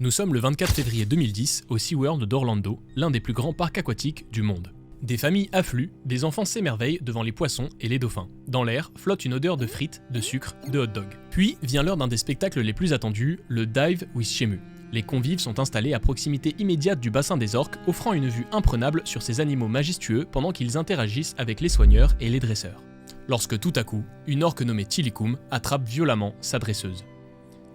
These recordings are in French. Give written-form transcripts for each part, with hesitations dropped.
Nous sommes le 24 février 2010 au SeaWorld d'Orlando, l'un des plus grands parcs aquatiques du monde. Des familles affluent, des enfants s'émerveillent devant les poissons et les dauphins. Dans l'air flotte une odeur de frites, de sucre, de hot-dog. Puis vient l'heure d'un des spectacles les plus attendus, le Dive with Shemu. Les convives sont installés à proximité immédiate du bassin des orques, offrant une vue imprenable sur ces animaux majestueux pendant qu'ils interagissent avec les soigneurs et les dresseurs. Lorsque tout à coup, une orque nommée Tilikum attrape violemment sa dresseuse.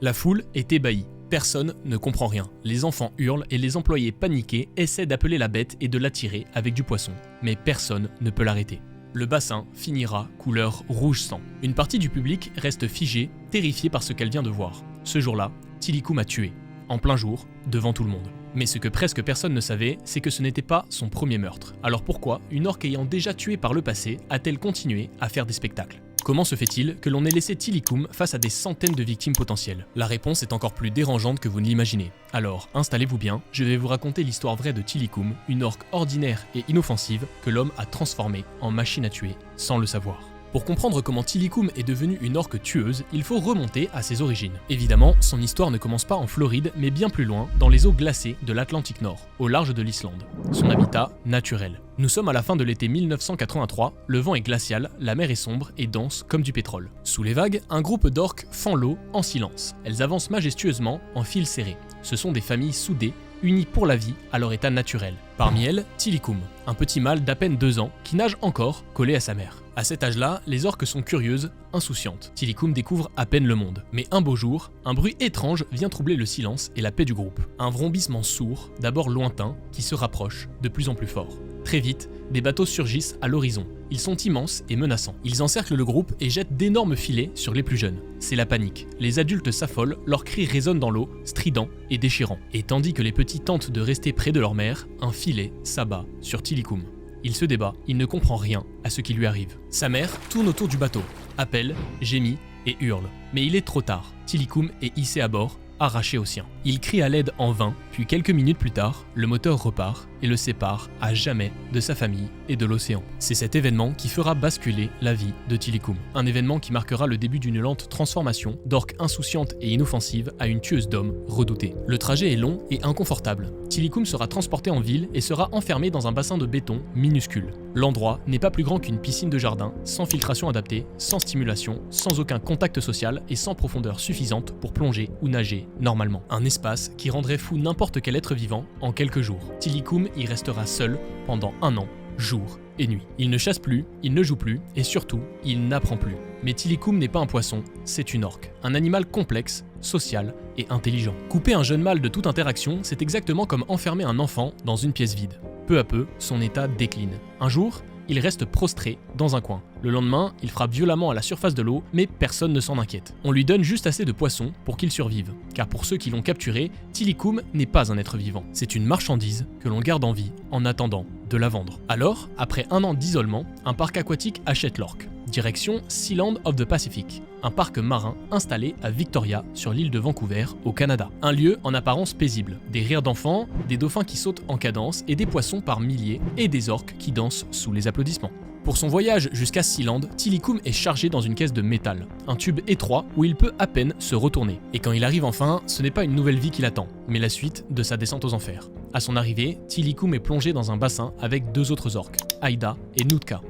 La foule est ébahie. Personne ne comprend rien. Les enfants hurlent et les employés paniqués essaient d'appeler la bête et de l'attirer avec du poisson. Mais personne ne peut l'arrêter. Le bassin finira couleur rouge sang. Une partie du public reste figée, terrifiée par ce qu'elle vient de voir. Ce jour-là, Tilikum a tué, en plein jour, devant tout le monde. Mais ce que presque personne ne savait, c'est que ce n'était pas son premier meurtre. Alors pourquoi une orque ayant déjà tué par le passé a-t-elle continué à faire des spectacles ? Comment se fait-il que l'on ait laissé Tilikum face à des centaines de victimes potentielles ? La réponse est encore plus dérangeante que vous ne l'imaginez. Alors, installez-vous bien, je vais vous raconter l'histoire vraie de Tilikum, une orque ordinaire et inoffensive que l'homme a transformée en machine à tuer sans le savoir. Pour comprendre comment Tilikum est devenue une orque tueuse, il faut remonter à ses origines. Évidemment, son histoire ne commence pas en Floride, mais bien plus loin, dans les eaux glacées de l'Atlantique Nord, au large de l'Islande. Son habitat naturel. Nous sommes à la fin de l'été 1983, le vent est glacial, la mer est sombre et dense comme du pétrole. Sous les vagues, un groupe d'orques fend l'eau en silence. Elles avancent majestueusement en file serré. Ce sont des familles soudées, unies pour la vie à leur état naturel. Parmi elles, Tilikum, un petit mâle d'à peine 2 ans qui nage encore collé à sa mère. À cet âge-là, les orques sont curieuses, insouciantes. Tilikum découvre à peine le monde. Mais un beau jour, un bruit étrange vient troubler le silence et la paix du groupe. Un vrombissement sourd, d'abord lointain, qui se rapproche de plus en plus fort. Très vite, des bateaux surgissent à l'horizon. Ils sont immenses et menaçants. Ils encerclent le groupe et jettent d'énormes filets sur les plus jeunes. C'est la panique. Les adultes s'affolent, leurs cris résonnent dans l'eau, stridents et déchirants. Et tandis que les petits tentent de rester près de leur mère, un filet s'abat sur Tilikum. Il se débat, il ne comprend rien à ce qui lui arrive. Sa mère tourne autour du bateau, appelle, gémit et hurle. Mais il est trop tard. Tilikum est hissé à bord, arraché au sien. Il crie à l'aide en vain, puis quelques minutes plus tard, le moteur repart et le sépare à jamais de sa famille et de l'océan. C'est cet événement qui fera basculer la vie de Tilikum. Un événement qui marquera le début d'une lente transformation d'orque insouciante et inoffensive à une tueuse d'hommes redoutée. Le trajet est long et inconfortable. Tilikum sera transporté en ville et sera enfermé dans un bassin de béton minuscule. L'endroit n'est pas plus grand qu'une piscine de jardin, sans filtration adaptée, sans stimulation, sans aucun contact social et sans profondeur suffisante pour plonger ou nager normalement. Un espace qui rendrait fou n'importe quel être vivant en quelques jours. Tilikum y restera seul pendant 1 an, jour et nuit. Il ne chasse plus, il ne joue plus et surtout, il n'apprend plus. Mais Tilikum n'est pas un poisson, c'est une orque. Un animal complexe, social et intelligent. Couper un jeune mâle de toute interaction, c'est exactement comme enfermer un enfant dans une pièce vide. Peu à peu, son état décline. Un jour, il reste prostré dans un coin. Le lendemain, il frappe violemment à la surface de l'eau, mais personne ne s'en inquiète. On lui donne juste assez de poissons pour qu'il survive. Car pour ceux qui l'ont capturé, Tilikum n'est pas un être vivant. C'est une marchandise que l'on garde en vie en attendant de la vendre. Alors, après 1 an d'isolement, un parc aquatique achète l'orque. Direction Sealand of the Pacific, un parc marin installé à Victoria sur l'île de Vancouver au Canada. Un lieu en apparence paisible, des rires d'enfants, des dauphins qui sautent en cadence et des poissons par milliers et des orques qui dansent sous les applaudissements. Pour son voyage jusqu'à Sealand, Tilikum est chargé dans une caisse de métal, un tube étroit où il peut à peine se retourner. Et quand il arrive enfin, ce n'est pas une nouvelle vie qui l'attend, mais la suite de sa descente aux enfers. À son arrivée, Tilikum est plongé dans un bassin avec 2 autres orques, Aida et Nootka.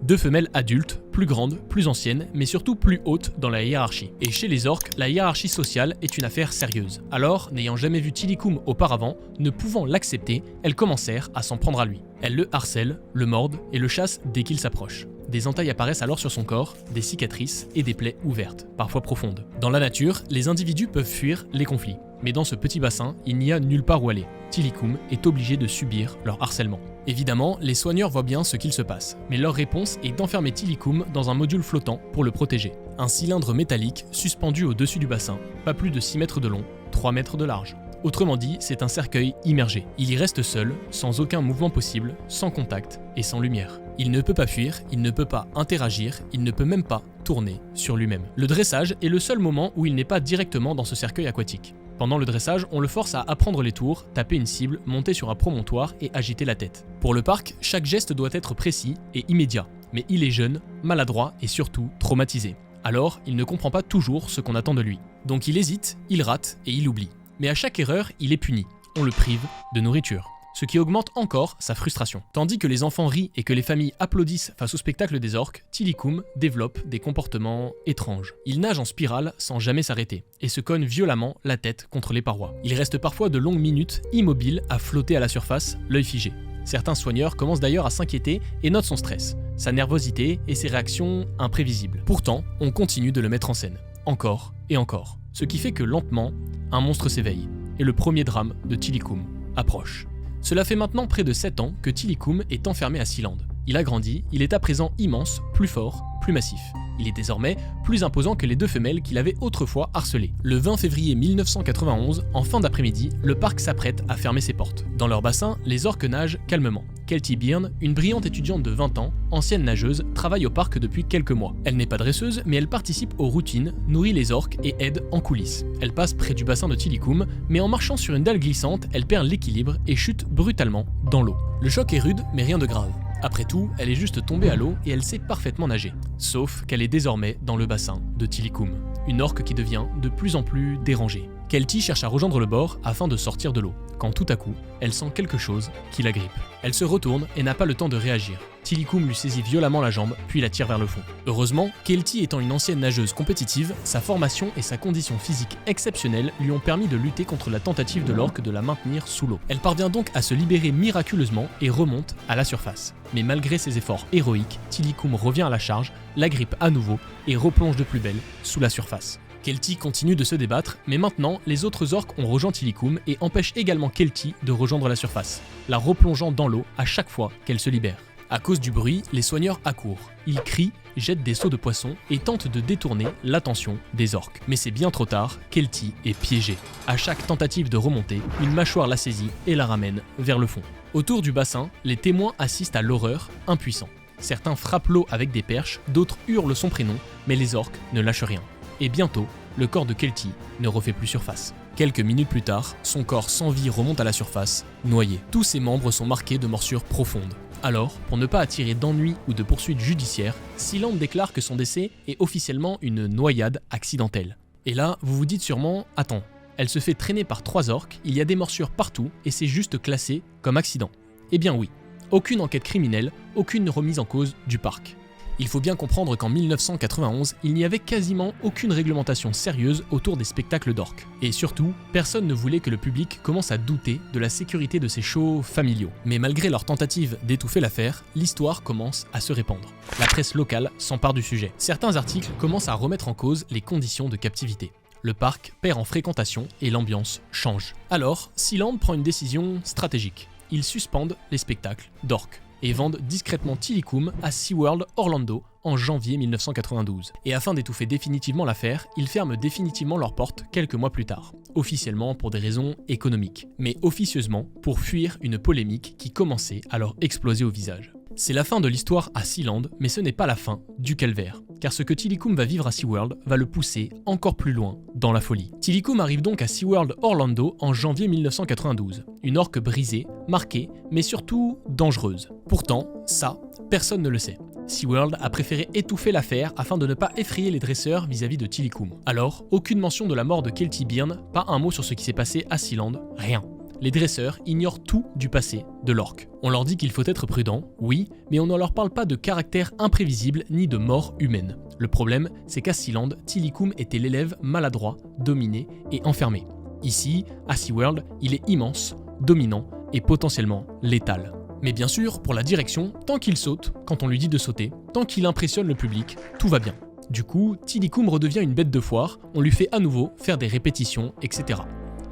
2 femelles adultes, plus grandes, plus anciennes, mais surtout plus hautes dans la hiérarchie. Et chez les orques, la hiérarchie sociale est une affaire sérieuse. Alors, n'ayant jamais vu Tilikum auparavant, ne pouvant l'accepter, elles commencèrent à s'en prendre à lui. Elles le harcèlent, le mordent et le chassent dès qu'il s'approche. Des entailles apparaissent alors sur son corps, des cicatrices et des plaies ouvertes, parfois profondes. Dans la nature, les individus peuvent fuir les conflits. Mais dans ce petit bassin, il n'y a nulle part où aller. Tilikum est obligé de subir leur harcèlement. Évidemment, les soigneurs voient bien ce qu'il se passe, mais leur réponse est d'enfermer Tilikum dans un module flottant pour le protéger. Un cylindre métallique suspendu au-dessus du bassin, pas plus de 6 mètres de long, 3 mètres de large. Autrement dit, c'est un cercueil immergé. Il y reste seul, sans aucun mouvement possible, sans contact et sans lumière. Il ne peut pas fuir, il ne peut pas interagir, il ne peut même pas tourner sur lui-même. Le dressage est le seul moment où il n'est pas directement dans ce cercueil aquatique. Pendant le dressage, on le force à apprendre les tours, taper une cible, monter sur un promontoire et agiter la tête. Pour le parc, chaque geste doit être précis et immédiat. Mais il est jeune, maladroit et surtout traumatisé. Alors, il ne comprend pas toujours ce qu'on attend de lui. Donc il hésite, il rate et il oublie. Mais à chaque erreur, il est puni. On le prive de nourriture. Ce qui augmente encore sa frustration. Tandis que les enfants rient et que les familles applaudissent face au spectacle des orques, Tilikum développe des comportements étranges. Il nage en spirale sans jamais s'arrêter et se cogne violemment la tête contre les parois. Il reste parfois de longues minutes immobile à flotter à la surface, l'œil figé. Certains soigneurs commencent d'ailleurs à s'inquiéter et notent son stress, sa nervosité et ses réactions imprévisibles. Pourtant, on continue de le mettre en scène, encore et encore. Ce qui fait que lentement, un monstre s'éveille et le premier drame de Tilikum approche. Cela fait maintenant près de 7 ans que Tilikum est enfermé à Sealand. Il a grandi, il est à présent immense, plus fort, plus massif. Il est désormais plus imposant que les 2 femelles qu'il avait autrefois harcelées. Le 20 février 1991, en fin d'après-midi, le parc s'apprête à fermer ses portes. Dans leur bassin, les orques nagent calmement. Keltie Byrne, une brillante étudiante de 20 ans, ancienne nageuse, travaille au parc depuis quelques mois. Elle n'est pas dresseuse, mais elle participe aux routines, nourrit les orques et aide en coulisses. Elle passe près du bassin de Tilikum, mais en marchant sur une dalle glissante, elle perd l'équilibre et chute brutalement dans l'eau. Le choc est rude, mais rien de grave. Après tout, elle est juste tombée à l'eau et elle sait parfaitement nager. Sauf qu'elle est désormais dans le bassin de Tilikum, une orque qui devient de plus en plus dérangée. Keltie cherche à rejoindre le bord afin de sortir de l'eau, quand tout à coup, elle sent quelque chose qui la grippe. Elle se retourne et n'a pas le temps de réagir. Tilikum lui saisit violemment la jambe, puis la tire vers le fond. Heureusement, Keltie étant une ancienne nageuse compétitive, sa formation et sa condition physique exceptionnelle lui ont permis de lutter contre la tentative de l'orque de la maintenir sous l'eau. Elle parvient donc à se libérer miraculeusement et remonte à la surface. Mais malgré ses efforts héroïques, Tilikum revient à la charge, la grippe à nouveau et replonge de plus belle sous la surface. Keltie continue de se débattre, mais maintenant, les autres orques ont rejoint Tilikum et empêchent également Keltie de rejoindre la surface, la replongeant dans l'eau à chaque fois qu'elle se libère. À cause du bruit, les soigneurs accourent. Ils crient, jettent des seaux de poisson et tentent de détourner l'attention des orques. Mais c'est bien trop tard, Keltie est piégée. À chaque tentative de remonter, une mâchoire la saisit et la ramène vers le fond. Autour du bassin, les témoins assistent à l'horreur, impuissants. Certains frappent l'eau avec des perches, d'autres hurlent son prénom, mais les orques ne lâchent rien. Et bientôt, le corps de Keltie ne refait plus surface. Quelques minutes plus tard, son corps sans vie remonte à la surface, noyé. Tous ses membres sont marqués de morsures profondes. Alors, pour ne pas attirer d'ennuis ou de poursuites judiciaires, Sealand déclare que son décès est officiellement une noyade accidentelle. Et là, vous vous dites sûrement, attends, elle se fait traîner par 3 orques, il y a des morsures partout et c'est juste classé comme accident. Eh bien oui, aucune enquête criminelle, aucune remise en cause du parc. Il faut bien comprendre qu'en 1991, il n'y avait quasiment aucune réglementation sérieuse autour des spectacles d'orques. Et surtout, personne ne voulait que le public commence à douter de la sécurité de ces shows familiaux. Mais malgré leur tentative d'étouffer l'affaire, l'histoire commence à se répandre. La presse locale s'empare du sujet. Certains articles commencent à remettre en cause les conditions de captivité. Le parc perd en fréquentation et l'ambiance change. Alors, Sealand prend une décision stratégique. Ils suspendent les spectacles d'orques et vendent discrètement Tilikum à SeaWorld Orlando en janvier 1992. Et afin d'étouffer définitivement l'affaire, ils ferment définitivement leurs portes quelques mois plus tard, officiellement pour des raisons économiques, mais officieusement pour fuir une polémique qui commençait à leur exploser au visage. C'est la fin de l'histoire à Sealand, mais ce n'est pas la fin du calvaire, car ce que Tilikum va vivre à SeaWorld va le pousser encore plus loin dans la folie. Tilikum arrive donc à SeaWorld Orlando en janvier 1992, une orque brisée, marquée, mais surtout dangereuse. Pourtant, ça, personne ne le sait. SeaWorld a préféré étouffer l'affaire afin de ne pas effrayer les dresseurs vis-à-vis de Tilikum. Alors, aucune mention de la mort de Keltie Byrne, pas un mot sur ce qui s'est passé à Sealand, rien. Les dresseurs ignorent tout du passé de l'orque. On leur dit qu'il faut être prudent, oui, mais on ne leur parle pas de caractère imprévisible ni de mort humaine. Le problème, c'est qu'à Sealand, Tilikum était l'élève maladroit, dominé et enfermé. Ici, à SeaWorld, il est immense, dominant et potentiellement létal. Mais bien sûr, pour la direction, tant qu'il saute, quand on lui dit de sauter, tant qu'il impressionne le public, tout va bien. Du coup, Tilikum redevient une bête de foire, on lui fait à nouveau faire des répétitions, etc.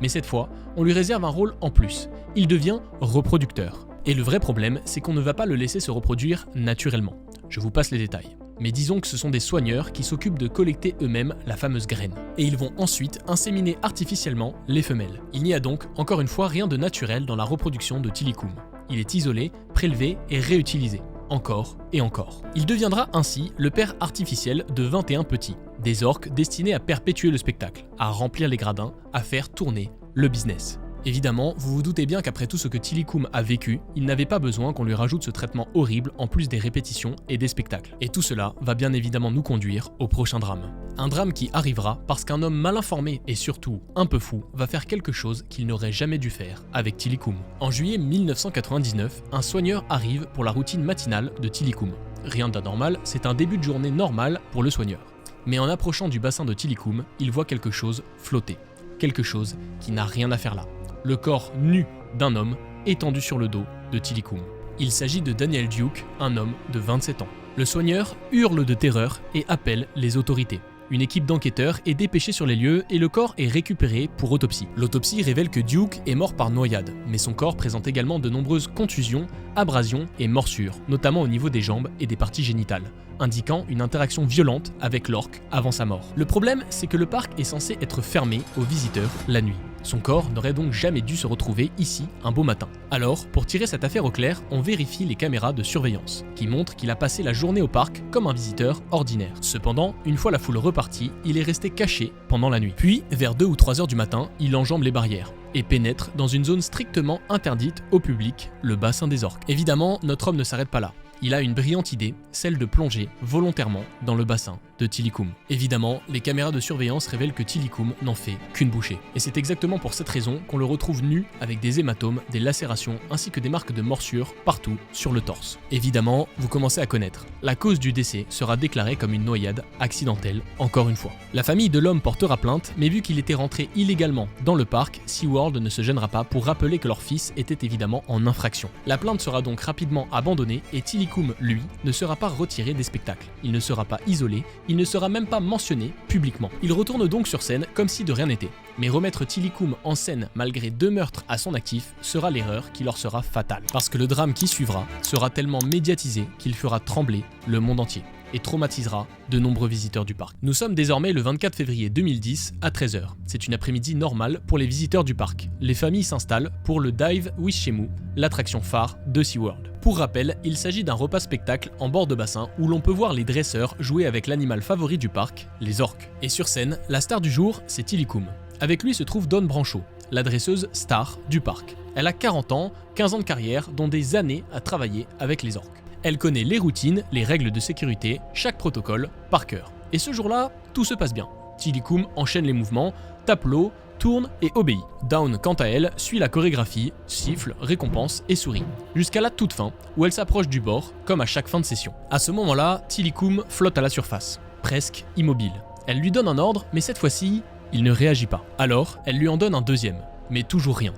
Mais cette fois, on lui réserve un rôle en plus. Il devient reproducteur. Et le vrai problème, c'est qu'on ne va pas le laisser se reproduire naturellement. Je vous passe les détails. Mais disons que ce sont des soigneurs qui s'occupent de collecter eux-mêmes la fameuse graine. Et ils vont ensuite inséminer artificiellement les femelles. Il n'y a donc, encore une fois, rien de naturel dans la reproduction de Tilikum. Il est isolé, prélevé et réutilisé. Encore et encore. Il deviendra ainsi le père artificiel de 21 petits, des orques destinés à perpétuer le spectacle, à remplir les gradins, à faire tourner le business. Évidemment, vous vous doutez bien qu'après tout ce que Tilikum a vécu, il n'avait pas besoin qu'on lui rajoute ce traitement horrible en plus des répétitions et des spectacles. Et tout cela va bien évidemment nous conduire au prochain drame. Un drame qui arrivera parce qu'un homme mal informé et surtout un peu fou va faire quelque chose qu'il n'aurait jamais dû faire avec Tilikum. En juillet 1999, un soigneur arrive pour la routine matinale de Tilikum. Rien d'anormal, c'est un début de journée normal pour le soigneur. Mais en approchant du bassin de Tilikum, il voit quelque chose flotter. Quelque chose qui n'a rien à faire là. Le corps nu d'un homme étendu sur le dos de Tilikum. Il s'agit de Daniel Duke, un homme de 27 ans. Le soigneur hurle de terreur et appelle les autorités. Une équipe d'enquêteurs est dépêchée sur les lieux et le corps est récupéré pour autopsie. L'autopsie révèle que Duke est mort par noyade, mais son corps présente également de nombreuses contusions, abrasions et morsures, notamment au niveau des jambes et des parties génitales, indiquant une interaction violente avec l'orque avant sa mort. Le problème, c'est que le parc est censé être fermé aux visiteurs la nuit. Son corps n'aurait donc jamais dû se retrouver ici un beau matin. Alors, pour tirer cette affaire au clair, on vérifie les caméras de surveillance, qui montrent qu'il a passé la journée au parc comme un visiteur ordinaire. Cependant, une fois la foule repartie, il est resté caché pendant la nuit. Puis, vers 2 ou 3 heures du matin, il enjambe les barrières et pénètre dans une zone strictement interdite au public, le bassin des orques. Évidemment, notre homme ne s'arrête pas là. Il a une brillante idée, celle de plonger volontairement dans le bassin de Tilikum. Évidemment, les caméras de surveillance révèlent que Tilikum n'en fait qu'une bouchée. Et c'est exactement pour cette raison qu'on le retrouve nu avec des hématomes, des lacérations ainsi que des marques de morsures partout sur le torse. Évidemment, vous commencez à connaître. La cause du décès sera déclarée comme une noyade accidentelle, encore une fois. La famille de l'homme portera plainte, mais vu qu'il était rentré illégalement dans le parc, SeaWorld ne se gênera pas pour rappeler que leur fils était évidemment en infraction. La plainte sera donc rapidement abandonnée et Tilikum, lui, ne sera pas retiré des spectacles. Il ne sera pas isolé, il ne sera même pas mentionné publiquement. Il retourne donc sur scène comme si de rien n'était. Mais remettre Tilikum en scène malgré 2 meurtres à son actif sera l'erreur qui leur sera fatale. Parce que le drame qui suivra sera tellement médiatisé qu'il fera trembler le monde entier et traumatisera de nombreux visiteurs du parc. Nous sommes désormais le 24 février 2010 à 13h. C'est une après-midi normale pour les visiteurs du parc. Les familles s'installent pour le Dive with Shemu, l'attraction phare de SeaWorld. Pour rappel, il s'agit d'un repas spectacle en bord de bassin où l'on peut voir les dresseurs jouer avec l'animal favori du parc, les orques. Et sur scène, la star du jour, c'est Tilikum. Avec lui se trouve Dawn Brancheau, la dresseuse star du parc. Elle a 40 ans, 15 ans de carrière, dont des années à travailler avec les orques. Elle connaît les routines, les règles de sécurité, chaque protocole par cœur. Et ce jour-là, tout se passe bien. Tilikum enchaîne les mouvements, tape l'eau, tourne et obéit. Dawn, quant à elle, suit la chorégraphie, siffle, récompense et sourit. Jusqu'à la toute fin, où elle s'approche du bord, comme à chaque fin de session. À ce moment-là, Tilikum flotte à la surface, presque immobile. Elle lui donne un ordre, mais cette fois-ci, il ne réagit pas. Alors, elle lui en donne un deuxième, mais toujours rien.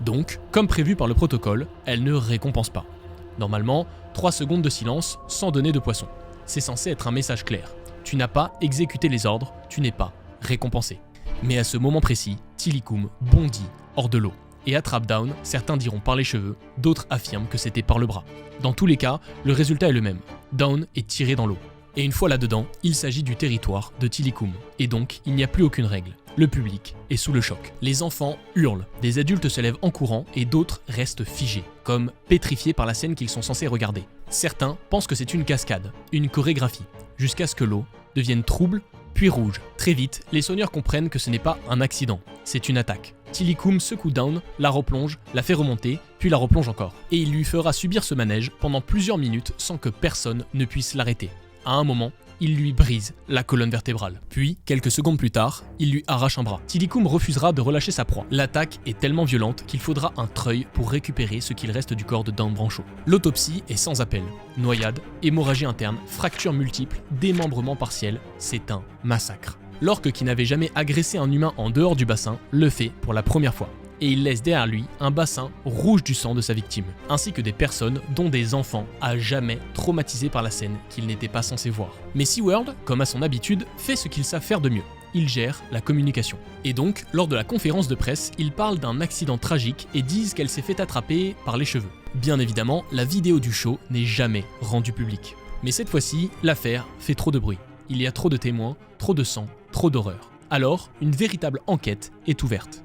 Donc, comme prévu par le protocole, elle ne récompense pas. Normalement, 3 secondes de silence sans donner de poisson. C'est censé être un message clair. Tu n'as pas exécuté les ordres, tu n'es pas récompensé. Mais à ce moment précis, Tilikum bondit hors de l'eau et attrape Dawn, certains diront par les cheveux, d'autres affirment que c'était par le bras. Dans tous les cas, le résultat est le même. Dawn est tirée dans l'eau. Et une fois là-dedans, il s'agit du territoire de Tilikum. Et donc, il n'y a plus aucune règle. Le public est sous le choc. Les enfants hurlent, des adultes se lèvent en courant et d'autres restent figés, comme pétrifiés par la scène qu'ils sont censés regarder. Certains pensent que c'est une cascade, une chorégraphie, jusqu'à ce que l'eau devienne trouble, puis rouge. Très vite, les soigneurs comprennent que ce n'est pas un accident, c'est une attaque. Tilikum secoue Dawn, la replonge, la fait remonter, puis la replonge encore. Et il lui fera subir ce manège pendant plusieurs minutes sans que personne ne puisse l'arrêter. À un moment, il lui brise la colonne vertébrale. Puis, quelques secondes plus tard, il lui arrache un bras. Tilikum refusera de relâcher sa proie. L'attaque est tellement violente qu'il faudra un treuil pour récupérer ce qu'il reste du corps de Dawn Brancheau. L'autopsie est sans appel. Noyade, hémorragie interne, fractures multiples, démembrement partiel, c'est un massacre. L'orque qui n'avait jamais agressé un humain en dehors du bassin le fait pour la première fois. Et il laisse derrière lui un bassin rouge du sang de sa victime, ainsi que des personnes, dont des enfants, à jamais traumatisés par la scène qu'il n'était pas censé voir. Mais SeaWorld, comme à son habitude, fait ce qu'ils savent faire de mieux. Ils gèrent la communication. Et donc, lors de la conférence de presse, ils parlent d'un accident tragique et disent qu'elle s'est fait attraper par les cheveux. Bien évidemment, la vidéo du show n'est jamais rendue publique. Mais cette fois-ci, l'affaire fait trop de bruit. Il y a trop de témoins, trop de sang, trop d'horreur. Alors, une véritable enquête est ouverte.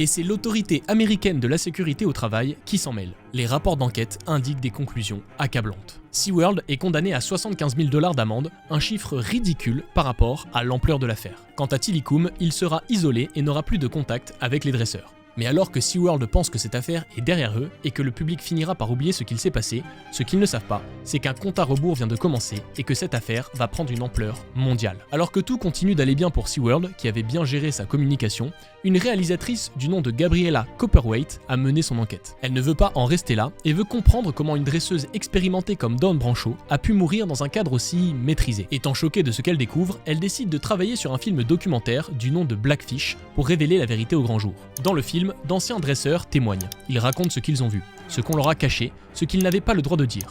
Et c'est l'autorité américaine de la sécurité au travail qui s'en mêle. Les rapports d'enquête indiquent des conclusions accablantes. SeaWorld est condamné à 75 000 $ d'amende, un chiffre ridicule par rapport à l'ampleur de l'affaire. Quant à Tilikum, il sera isolé et n'aura plus de contact avec les dresseurs. Mais alors que SeaWorld pense que cette affaire est derrière eux et que le public finira par oublier ce qu'il s'est passé, ce qu'ils ne savent pas, c'est qu'un compte à rebours vient de commencer et que cette affaire va prendre une ampleur mondiale. Alors que tout continue d'aller bien pour SeaWorld, qui avait bien géré sa communication, une réalisatrice du nom de Gabriella Copperwaite a mené son enquête. Elle ne veut pas en rester là et veut comprendre comment une dresseuse expérimentée comme Dawn Brancheau a pu mourir dans un cadre aussi maîtrisé. Étant choquée de ce qu'elle découvre, elle décide de travailler sur un film documentaire du nom de Blackfish pour révéler la vérité au grand jour. Dans le film, d'anciens dresseurs témoignent. Ils racontent ce qu'ils ont vu, ce qu'on leur a caché, ce qu'ils n'avaient pas le droit de dire.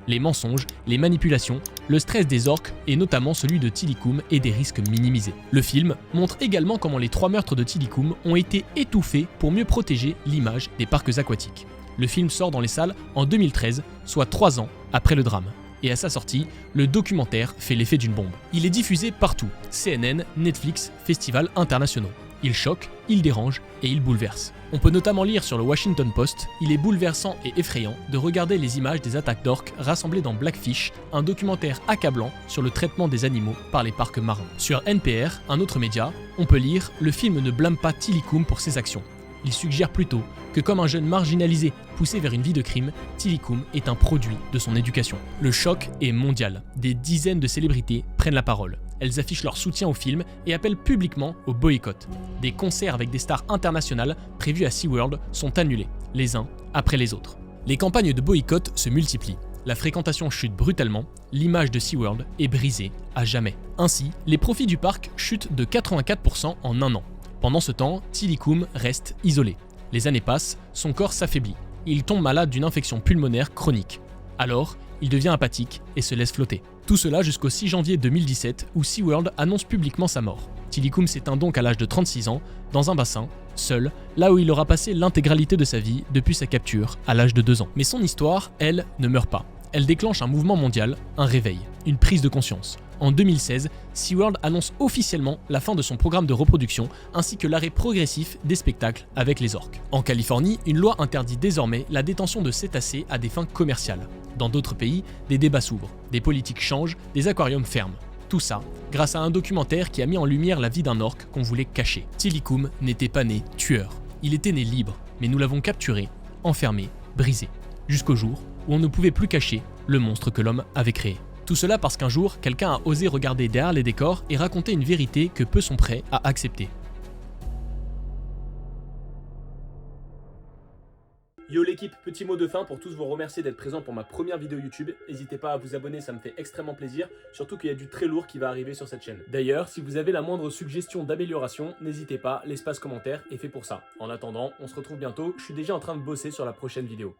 Les mensonges, les manipulations, le stress des orques et notamment celui de Tilikum et des risques minimisés. Le film montre également comment les 3 meurtres de Tilikum ont été étouffés pour mieux protéger l'image des parcs aquatiques. Le film sort dans les salles en 2013, soit 3 ans après le drame. Et à sa sortie, le documentaire fait l'effet d'une bombe. Il est diffusé partout, CNN, Netflix, festivals internationaux. Il choque, il dérange et il bouleverse. On peut notamment lire sur le Washington Post, il est bouleversant et effrayant de regarder les images des attaques d'orques rassemblées dans Blackfish, un documentaire accablant sur le traitement des animaux par les parcs marins. Sur NPR, un autre média, on peut lire « Le film ne blâme pas Tilikum pour ses actions. Il suggère plutôt que comme un jeune marginalisé poussé vers une vie de crime, Tilikum est un produit de son éducation. » Le choc est mondial. Des dizaines de célébrités prennent la parole. Elles affichent leur soutien au film et appellent publiquement au boycott. Des concerts avec des stars internationales prévus à SeaWorld sont annulés, les uns après les autres. Les campagnes de boycott se multiplient. La fréquentation chute brutalement, l'image de SeaWorld est brisée à jamais. Ainsi, les profits du parc chutent de 84% en un an. Pendant ce temps, Tilikum reste isolé. Les années passent, son corps s'affaiblit. Il tombe malade d'une infection pulmonaire chronique. Alors, il devient apathique et se laisse flotter. Tout cela jusqu'au 6 janvier 2017 où SeaWorld annonce publiquement sa mort. Tilikum s'éteint donc à l'âge de 36 ans, dans un bassin, seul, là où il aura passé l'intégralité de sa vie depuis sa capture à l'âge de 2 ans. Mais son histoire, elle, ne meurt pas. Elle déclenche un mouvement mondial, un réveil, une prise de conscience. En 2016, SeaWorld annonce officiellement la fin de son programme de reproduction ainsi que l'arrêt progressif des spectacles avec les orques. En Californie, une loi interdit désormais la détention de cétacés à des fins commerciales. Dans d'autres pays, des débats s'ouvrent, des politiques changent, des aquariums ferment. Tout ça grâce à un documentaire qui a mis en lumière la vie d'un orque qu'on voulait cacher. Tilikum n'était pas né tueur, il était né libre, mais nous l'avons capturé, enfermé, brisé, jusqu'au jour où on ne pouvait plus cacher le monstre que l'homme avait créé. Tout cela parce qu'un jour, quelqu'un a osé regarder derrière les décors et raconter une vérité que peu sont prêts à accepter. Yo l'équipe, petit mot de fin pour tous vous remercier d'être présents pour ma première vidéo YouTube. N'hésitez pas à vous abonner, ça me fait extrêmement plaisir, surtout qu'il y a du très lourd qui va arriver sur cette chaîne. D'ailleurs, si vous avez la moindre suggestion d'amélioration, n'hésitez pas, l'espace commentaire est fait pour ça. En attendant, on se retrouve bientôt, je suis déjà en train de bosser sur la prochaine vidéo.